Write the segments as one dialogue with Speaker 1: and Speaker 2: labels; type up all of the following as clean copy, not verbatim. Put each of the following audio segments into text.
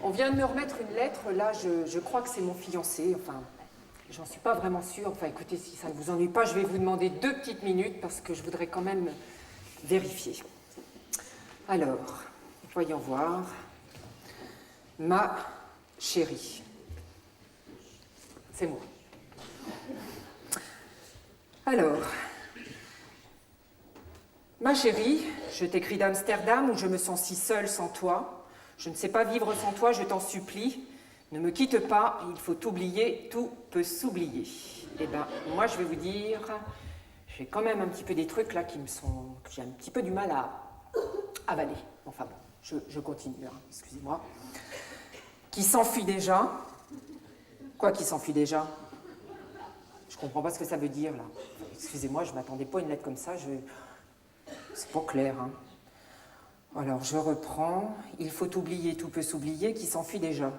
Speaker 1: On vient de me remettre une lettre, là, je crois que c'est mon fiancé, enfin, j'en suis pas vraiment sûre. Enfin, écoutez, si ça ne vous ennuie pas, je vais vous demander 2 petites minutes parce que je voudrais quand même vérifier. Alors, voyons voir. Ma chérie. C'est moi. Alors, ma chérie, je t'écris d'Amsterdam où je me sens si seule sans toi. Je ne sais pas vivre sans toi, je t'en supplie. Ne me quitte pas, il faut t'oublier, tout peut s'oublier. Eh bien, moi, je vais vous dire, j'ai quand même un petit peu des trucs là que j'ai un petit peu du mal à avaler. Enfin bon, je continue, hein, excusez-moi. Qui s'enfuit déjà. Quoi, qui s'enfuit déjà? Je comprends pas ce que ça veut dire là. Excusez-moi, je m'attendais pas à une lettre comme ça, c'est pas clair, hein. Alors, je reprends. Il faut oublier, tout peut s'oublier, qui s'enfuit déjà.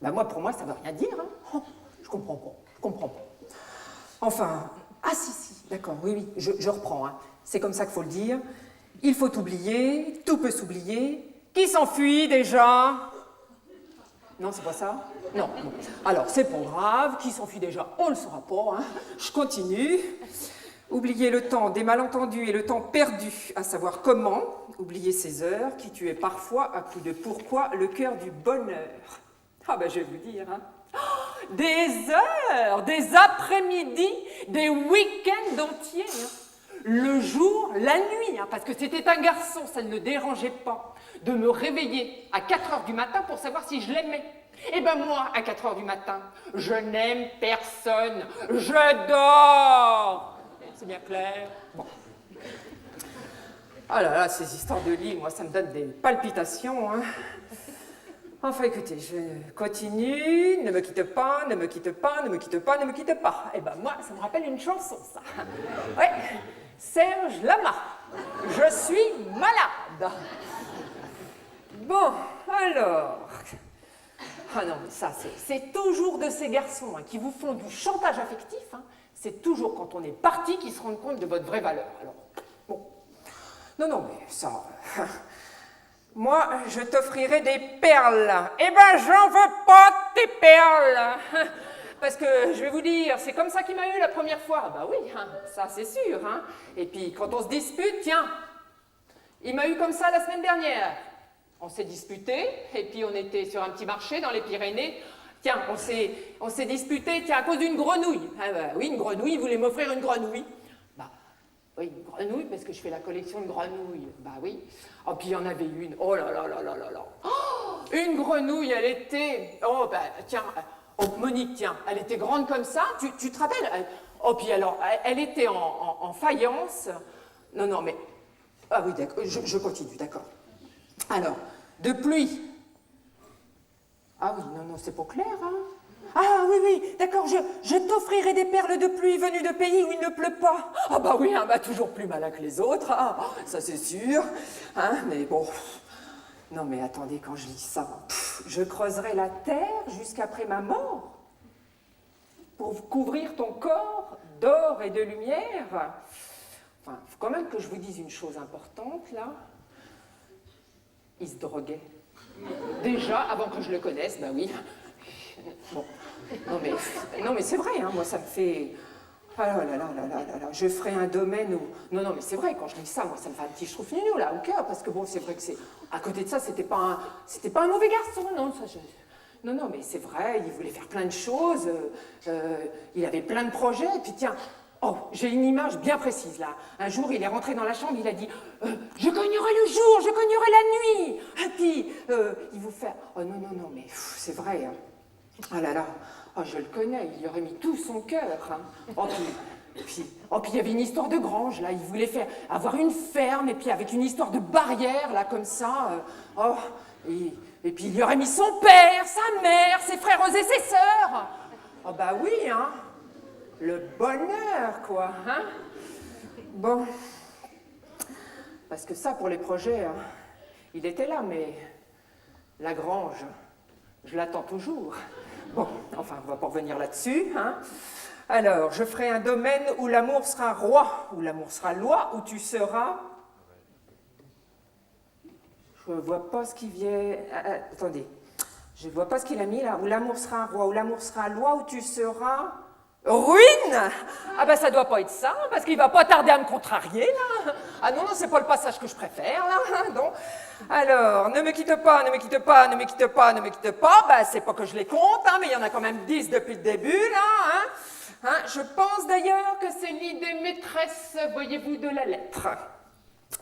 Speaker 1: Ben moi, pour moi, ça ne veut rien dire. Hein. Oh, je comprends pas. Enfin, ah si, d'accord, oui, je reprends. Hein. C'est comme ça qu'il faut le dire. Il faut oublier, tout peut s'oublier, qui s'enfuit déjà. Non, c'est pas ça? Non. Bon. Alors, c'est pas grave, qui s'enfuit déjà, on le saura pas. Hein. Je continue. Oublier le temps des malentendus et le temps perdu, à savoir comment, oublier ces heures qui tuaient parfois à coup de pourquoi le cœur du bonheur. Ah ben je vais vous dire, hein. Oh, des heures, des après-midi, des week-ends entiers. Hein. Le jour, la nuit, hein, parce que c'était un garçon, ça ne le dérangeait pas de me réveiller à 4 heures du matin pour savoir si je l'aimais. Eh ben moi, à 4 heures du matin, je n'aime personne, je dors. C'est bien clair. Bon. Ah là là, ces histoires de lit, moi, ça me donne des palpitations. Hein. Enfin, écoutez, je continue. Ne me quitte pas, ne me quitte pas, ne me quitte pas, ne me quitte pas. Eh ben moi, ça me rappelle une chanson, ça. Ouais, Serge Lama. Je suis malade. Bon, alors... Ah non, mais ça, c'est toujours de ces garçons hein, qui vous font du chantage affectif. Hein. C'est toujours quand on est parti qu'ils se rendent compte de votre vraie valeur. Alors, bon. Non, mais ça... Moi, je t'offrirai des perles. Eh ben, j'en veux pas de tes perles. Parce que, je vais vous dire, c'est comme ça qu'il m'a eu la première fois. Bah oui, hein, ça c'est sûr. Hein. Et puis, quand on se dispute, tiens, il m'a eu comme ça la semaine dernière. On s'est disputé, et puis on était sur un petit marché dans les Pyrénées. Tiens, on s'est disputé, tiens, à cause d'une grenouille. Ah bah, oui, une grenouille, il voulait m'offrir une grenouille. Bah, oui, une grenouille, parce que je fais la collection de grenouilles. Bah oui. Oh, puis il y en avait une. Oh là là là là là là. Oh, une grenouille, elle était... Oh, bah, tiens, oh, Monique, tiens, elle était grande comme ça, tu te rappelles? Oh, puis alors, elle était en faïence. Non, mais... Ah oui, d'accord, je continue, d'accord. Alors, de pluie. Ah oui, non, c'est pas clair, hein. Ah oui, d'accord, je t'offrirai des perles de pluie venues de pays où il ne pleut pas. Ah bah oui, hein, bah toujours plus malin que les autres, hein, ça c'est sûr. Hein, mais bon, non mais attendez, quand je lis ça, je creuserai la terre jusqu'après ma mort pour couvrir ton corps d'or et de lumière. Enfin, faut quand même que je vous dise une chose importante, là. Il se droguait. Déjà, avant que je le connaisse, bah oui. Bon. Non mais c'est vrai, hein, moi ça me fait... Ah là là, je ferai un domaine où... Non, mais c'est vrai, quand je lis ça, moi ça me fait un petit chroufignou là, au cœur, parce que bon, c'est vrai que c'est... À côté de ça, c'était pas un mauvais garçon, non, ça je... Non, mais c'est vrai, il voulait faire plein de choses, il avait plein de projets, et puis tiens... Oh, j'ai une image bien précise, là. Un jour, il est rentré dans la chambre, il a dit « Je cognerai le jour, je cognerai la nuit !» Et puis, il vous fait « Oh non, mais c'est vrai. Hein. Ah là là, oh, je le connais, il y aurait mis tout son cœur. Hein. Oh, puis, il y avait une histoire de grange, là. Il voulait avoir une ferme, et puis avec une histoire de barrière, là, comme ça. Et puis, il y aurait mis son père, sa mère, ses frères et ses sœurs. Oh bah oui, hein. Le bonheur, quoi, hein? Bon. Parce que ça, pour les projets, hein, il était là, mais la grange, je l'attends toujours. Bon, enfin, on va pas revenir là-dessus, hein? Alors, je ferai un domaine où l'amour sera roi, où l'amour sera loi, où tu seras... Je vois pas ce qui vient... attendez. Je ne vois pas ce qu'il a mis là. Où l'amour sera un roi, où l'amour sera loi, où tu seras... ruine. Ah ben ça doit pas être ça, parce qu'il va pas tarder à me contrarier, là. Ah non, non, c'est pas le passage que je préfère, là. Donc, alors, ne me quitte pas, ne me quitte pas, ne me quitte pas, ne me quitte pas. Ben, c'est pas que je les compte, hein, mais il y en a quand même 10 depuis le début, là. Hein, je pense d'ailleurs que c'est l'idée maîtresse, voyez-vous, de la lettre.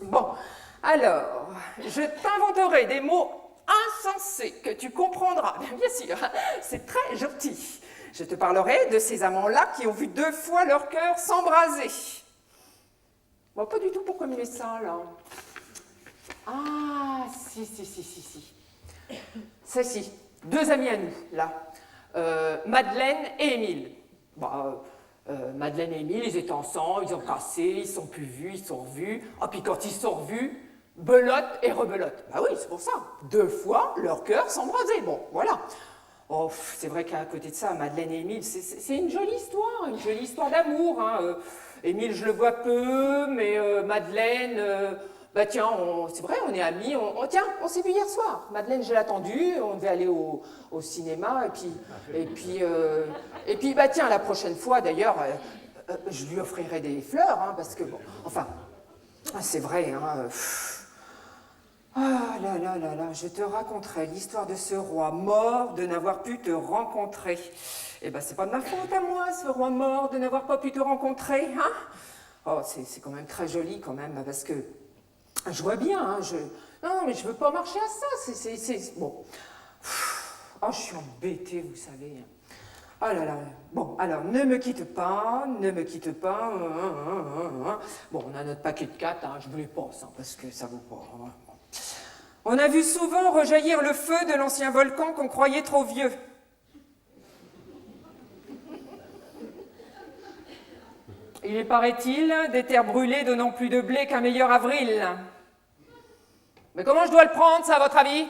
Speaker 1: Bon, alors, je t'inventerai des mots insensé que tu comprendras. Bien sûr, c'est très gentil. Je te parlerai de ces amants-là qui ont vu 2 fois leur cœur s'embraser. Bon, pas du tout pour communier ça, là. Ah, si. Si. 2 amis à nous, là. Madeleine et Émile. Bah, Madeleine et Émile, ils étaient ensemble, ils ont cassé, ils sont plus vus, ils sont revus. Ah, puis quand ils sont revus, belote et rebelote. Bah oui, c'est pour ça. 2 fois, leur cœur s'embrasait. Bon, voilà. Oh, c'est vrai qu'à côté de ça, Madeleine et Émile, c'est une jolie histoire d'amour. Hein. Émile, je le vois peu, mais Madeleine, bah tiens, c'est vrai, on est amis. Tiens, on s'est vu hier soir. Madeleine, je l'ai attendue, on devait aller au cinéma, et puis, bah tiens, la prochaine fois, d'ailleurs, je lui offrirai des fleurs, hein, parce que, bon, enfin, c'est vrai, hein. Ah là, je te raconterai l'histoire de ce roi mort de n'avoir pu te rencontrer. Eh ben, c'est pas de ma faute à moi, ce roi mort, de n'avoir pas pu te rencontrer, hein? Oh, c'est quand même très joli, quand même, parce que je vois bien, hein, non, mais je veux pas marcher à ça, c'est... Bon. Oh, je suis embêtée, vous savez. Oh là là. Bon, alors, ne me quitte pas, ne me quitte pas. Bon, on a notre paquet de 4, hein, je vous les passe, hein, parce que ça vaut pas... Hein. On a vu souvent rejaillir le feu de l'ancien volcan qu'on croyait trop vieux. Il est, paraît-il, des terres brûlées donnant plus de blé qu'un meilleur avril. Mais comment je dois le prendre, ça, à votre avis?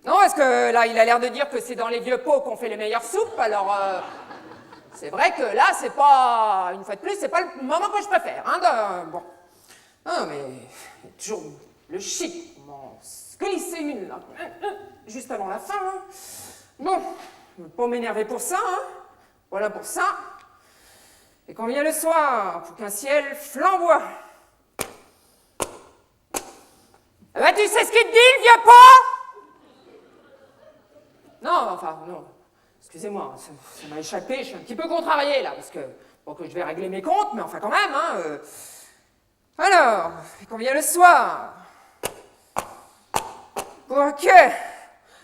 Speaker 1: Non, est-ce que là, il a l'air de dire que c'est dans les vieux pots qu'on fait les meilleures soupes, alors... c'est vrai que là, c'est pas... Une fois de plus, c'est pas le moment que je préfère, hein, bon. Non, mais... toujours le chic. Se glisser une, là, juste avant la fin. Hein. Bon, je ne veux pas m'énerver pour ça. Hein. Voilà pour ça. Et quand vient le soir, pour qu'un ciel flamboie. Eh ben, tu sais ce qu'il te dit, le vieux pot? Non, enfin, non. Excusez-moi, ça m'a échappé. Je suis un petit peu contrarié, là, parce que... Bon, que je vais régler mes comptes, mais enfin, quand même, hein. Alors, et quand vient le soir... Pour que...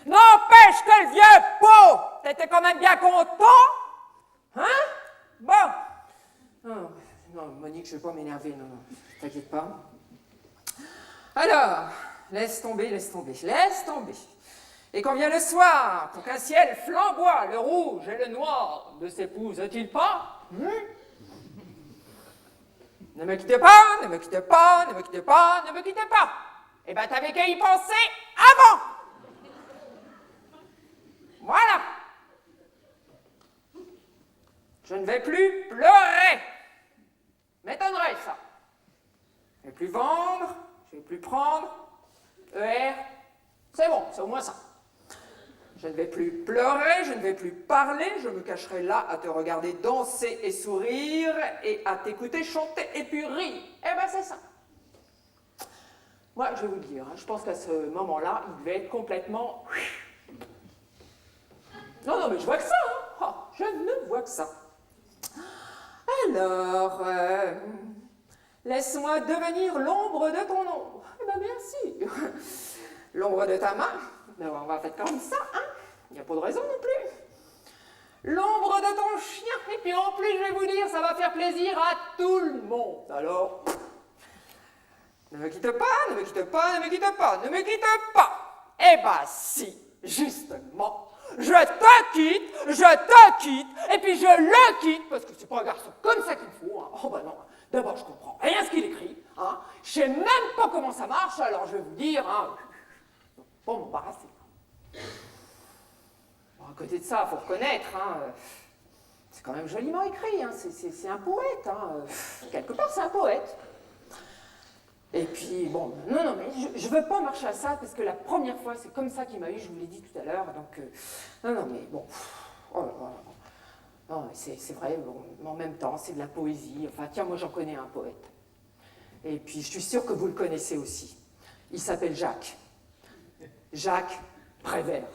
Speaker 1: N'empêche que le vieux pot, t'étais quand même bien content? Hein? Bon. Non, Monique, je ne vais pas m'énerver, non, t'inquiète pas. Alors, laisse tomber. Et quand vient le soir, pour qu'un ciel flamboie, le rouge et le noir ne s'épousent-ils pas? Ne me quittez pas, ne me quittez pas, ne me quittez pas, ne me quittez pas. Eh ben, t'avais qu'à y penser avant. Voilà. Je ne vais plus pleurer. M'étonnerait, ça. Je ne vais plus vendre, je ne vais plus prendre. ER, c'est bon, c'est au moins ça. Je ne vais plus pleurer, je ne vais plus parler, je me cacherai là à te regarder danser et sourire et à t'écouter chanter et puis rire. Eh ben, c'est ça. Moi, je vais vous le dire, hein, je pense qu'à ce moment-là, il devait être complètement... Non, mais je vois que ça, hein. Oh, je ne vois que ça. Alors, laisse-moi devenir l'ombre de ton ombre. Eh bien, bien sûr. L'ombre de ta main. Mais on va faire comme ça, hein. Il n'y a pas de raison non plus. L'ombre de ton chien. Et puis en plus, je vais vous dire, ça va faire plaisir à tout le monde. Alors... Ne me quitte pas, ne me quitte pas, ne me quitte pas, ne me quitte pas. Eh ben si, justement, je te quitte, et puis je le quitte, parce que c'est pas un garçon comme ça qu'il faut. Hein. Oh ben non, d'abord je comprends rien ce qu'il écrit, hein. Je sais même pas comment ça marche, alors je vais vous dire, hein, pas m'embarrasser. Bon, à côté de ça, il faut reconnaître, hein, c'est quand même joliment écrit, hein, c'est un poète, hein, quelque part c'est un poète. Et puis, bon, non, mais je veux pas marcher à ça, parce que la première fois, c'est comme ça qu'il m'a eu, je vous l'ai dit tout à l'heure, donc, non, mais bon, oh là là. Non, c'est vrai, bon, mais en même temps, c'est de la poésie. Enfin, tiens, moi, j'en connais un poète. Et puis, je suis sûre que vous le connaissez aussi. Il s'appelle Jacques. Jacques Prévert.